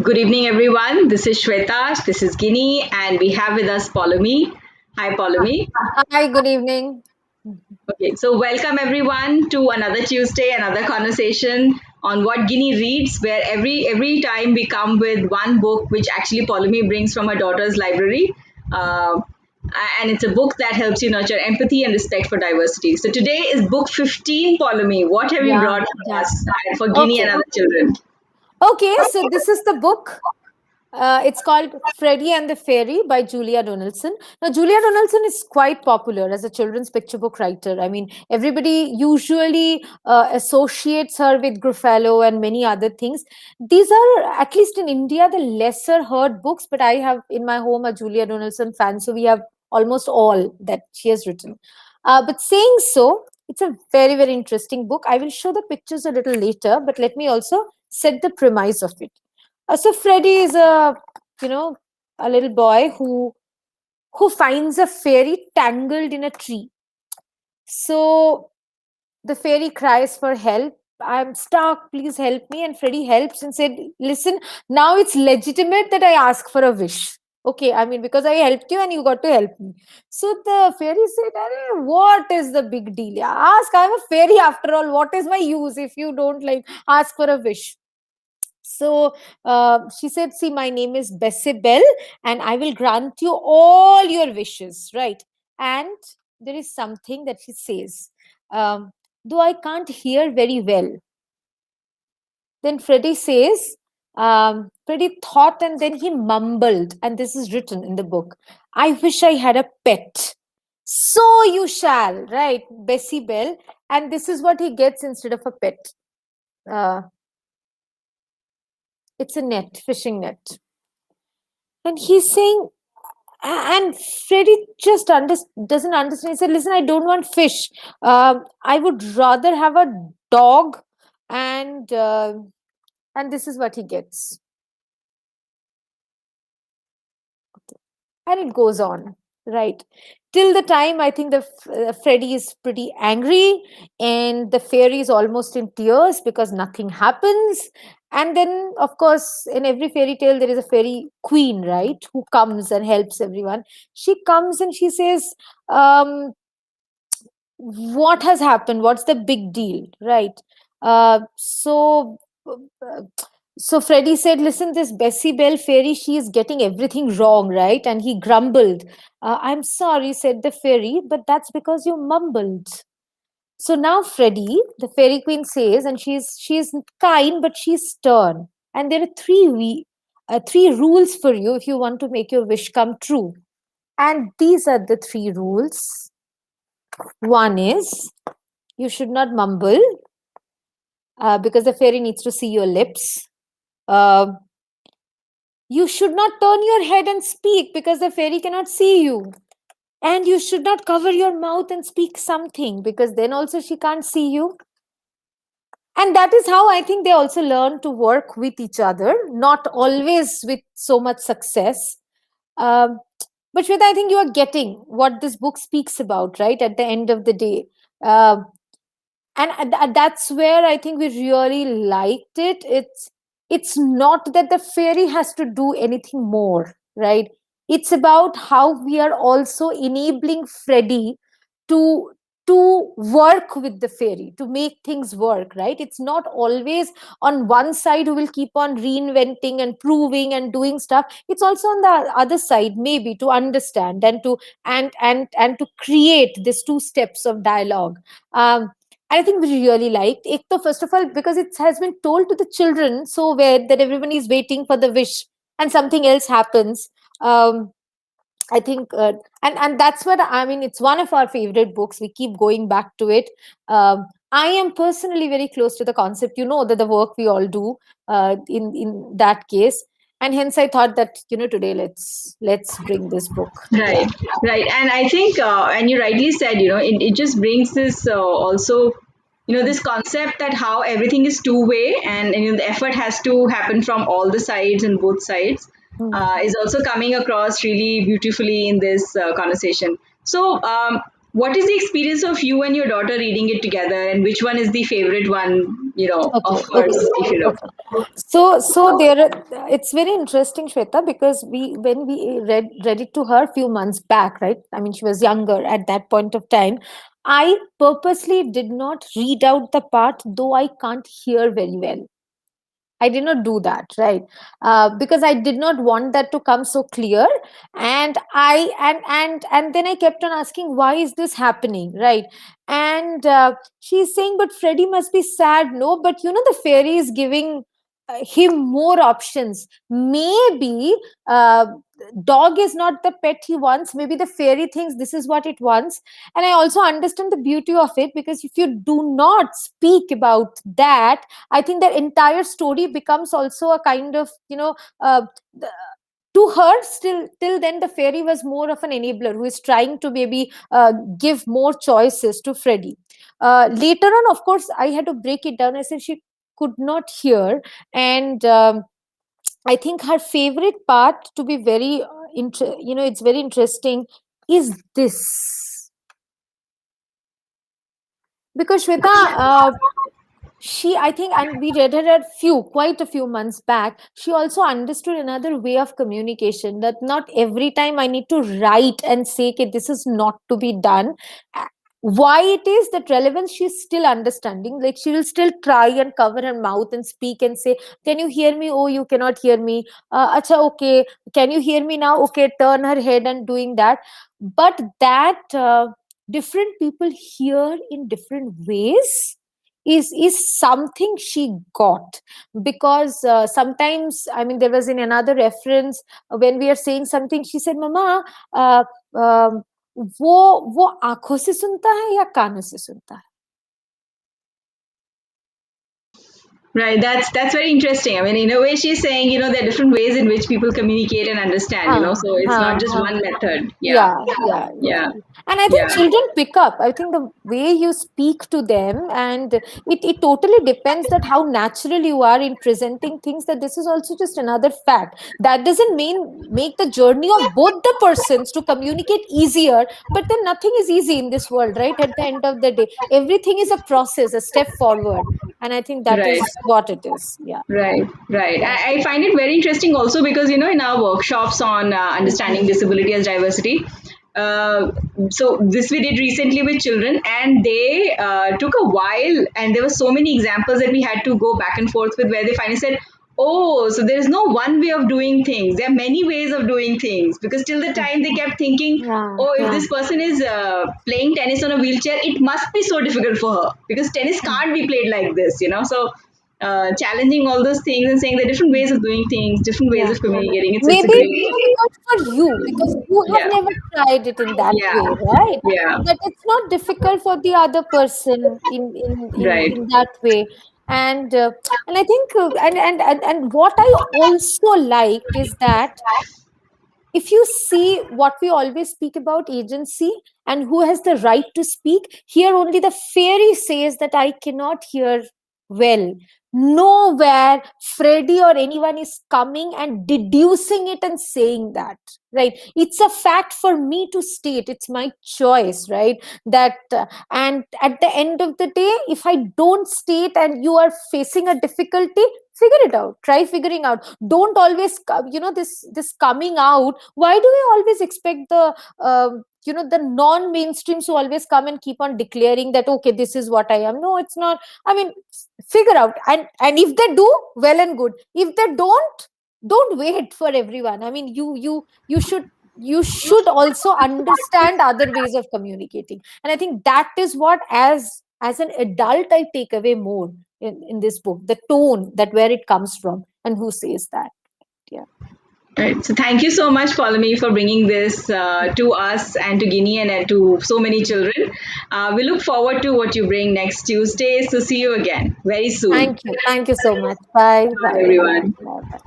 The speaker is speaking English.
Good evening, everyone. This is Shweta. This is Ginny, and we have with us Poulomi. Hi, Poulomi. Hi, good evening. Okay, so welcome everyone to another Tuesday, another conversation on what Ginny reads, where every time we come with one book, which actually Poulomi brings from her daughter's library. Uh, and it's a book that helps you nurture empathy and respect for diversity. So today is book 15, Poulomi. What have you Yeah, brought for yeah. us and for Ginny and Okay. other children? Okay, so this is the book. It's called Freddie and the Fairy by Julia Donaldson. Now, Julia Donaldson is quite popular as a children's picture book writer. I mean, everybody usually associates her with Gruffalo and many other things. These are, at least in India, the lesser heard books, but I have in my home a Julia Donaldson fan, so we have almost all that she has written. But saying so, it's a very, very interesting book. I will show the pictures a little later, but let me also set the premise of it. So Freddie is you know, a little boy who finds a fairy tangled in a tree. So the fairy cries for help. I'm stuck. Please help me. And Freddie helps and said, "Listen, now it's legitimate that I ask for a wish. Okay, I mean, because I helped you and you got to help me." So the fairy said, "Arey, what is the big deal? Yeah, ask. I'm a fairy after all. What is my use if you don't like ask for a wish?" So she said, "See, my name is Bessie Bell, and I will grant you all your wishes, right?" And there is something that she says, um, "Though I can't hear very well." Then Freddie says, Freddie thought and then he mumbled, and this is written in the book, "I wish I had a pet." "So you shall," right? Bessie Bell. And this is what he gets instead of a pet. Uh, it's a net, fishing net. And he's saying, and Freddie just doesn't understand. He said, "Listen, I don't want fish. I would rather have a dog." And and this is what he gets. And it goes on, right? Till the time I think the Freddie is pretty angry, and the fairy is almost in tears because nothing happens. And then, of course, in every fairy tale, there is a fairy queen, right, who comes and helps everyone. She comes and she says, um, "What has happened? What's the big deal?" Right? Uh, so uh, so Freddie said, "Listen, this Bessie Bell fairy, she is getting everything wrong, right?" And he grumbled. "I'm sorry," said the fairy, "but that's because you mumbled." So now Freddie, the fairy queen, says, and she's kind, but she's stern. And there are three rules for you if you want to make your wish come true. And these are the three rules. One is you should not mumble because the fairy needs to see your lips. Uh, you should not turn your head and speak because the fairy cannot see you. And you should not cover your mouth and speak something because then also she can't see you. And that is how I think they also learn to work with each other, not always with so much success. Um, but Shweta, I think you are getting what this book speaks about, right? At the end of the day. Um and that's where I think we really liked it. It's not that the fairy has to do anything more, right? It's about how we are also enabling Freddie to work with the fairy, to make things work, right? It's not always on one side who will keep on reinventing and proving and doing stuff. It's also on the other side, maybe, to understand and to and to create these two steps of dialogue. I think we really liked it. Though, first of all, because it has been told to the children so well that everyone is waiting for the wish and something else happens. Um, I think, and that's what I mean. It's one of our favorite books. We keep going back to it. I am personally very close to the concept. You know that the work we all do in that case, and hence I thought that today let's bring this book. Yeah. Right, right. And I think, and you rightly said, it just brings this also, this concept that how everything is two-way and the effort has to happen from all the sides and both sides Hmm. is also coming across really beautifully in this conversation. So, what is the experience of you and your daughter reading it together, and which one is the favorite one, of Okay, hers, okay, if you know? okay. So there, it's very interesting, Shweta, because when we read it to her a few months back, right? I mean, she was younger at that point of time. I purposely did not read out the part, though I can't hear very well. I did not do that, right? Because I did not want that to come so clear, and and then I kept on asking, why is this happening, right? And she's saying, but Freddie must be sad, no? But the fairy is giving him more options. Maybe dog is not the pet he wants. Maybe the fairy thinks this is what it wants, and I also understand the beauty of it, because if you do not speak about that, I think the entire story becomes also a kind of, the- to her, still till then the fairy was more of an enabler who is trying to maybe give more choices to Freddie. Later on, of course, I had to break it down. I said she could not hear, and I think her favorite part, to be very it's very interesting, is this, because Shweta, she, I think, and we read her quite a few months back, she also understood another way of communication, that not every time I need to write and say, okay, this is not to be done. Why it is that relevance, she's still understanding, like she will still try and cover her mouth and speak and say, can you hear me? Oh, you cannot hear me. Acha, okay, can you hear me now? Okay, turn her head and doing that. But that different people hear in different ways is something she got, because sometimes, I mean, there was in another reference, when we are saying something, she said, mama, uh, um, वो आंखों से सुनता है या कानों से सुनता है. Right, that's very interesting. I mean, in a way, she's saying, there are different ways in which people communicate and understand, हाँ, so it's हाँ, not just हाँ. one method. Yeah, Yeah, yeah, yeah, exactly. And I think yeah. children pick up. I think the way you speak to them, and it totally depends that how natural you are in presenting things, that this is also just another fact. That doesn't mean make the journey of both the persons to communicate easier, but then nothing is easy in this world, right? At the end of the day, everything is a process, a step forward. And I think that Right. is what it is. Yeah. Right, right. Yeah. I find it very interesting also because, in our workshops on understanding disability as diversity, uh, so this we did recently with children, and they took a while, and there were so many examples that we had to go back and forth with, where they finally said, oh, so there is no one way of doing things. There are many ways of doing things, because till the time they kept thinking, Yeah. oh, if Yeah. this person is playing tennis on a wheelchair, it must be so difficult for her, because tennis can't be played like this. So challenging all those things and saying there are different ways of doing things, different ways Yeah. of communicating. It's a Maybe great, not for you, because you have yeah, never tried it in that yeah, way, right? yeah, But it's not difficult for the other person right. in that way. And I think and what I also liked is that, if you see what we always speak about, agency and who has the right to speak, here only the fairy says that I cannot hear well. Nowhere Freddie or anyone is coming and deducing it and saying that, right? It's a fact for me to state, it's my choice, right? That and at the end of the day, if I don't state and you are facing a difficulty, figure it out, try figuring out. Don't always this coming out. Why do we always expect the the non mainstreams who always come and keep on declaring that, okay, this is what I am? No, it's not. I mean, figure out, and if they do, well and good. If they don't wait for everyone. I mean, you should also understand other ways of communicating. And I think that is what, as an adult, I take away more in this book, the tone, that where it comes from and who says that. Yeah. Right. So thank you so much, Poulomi, for bringing this to us and to Guinea and to so many children. We look forward to what you bring next Tuesday. So see you again very soon. Thank you so much. Bye Bye, bye. everyone. Bye bye.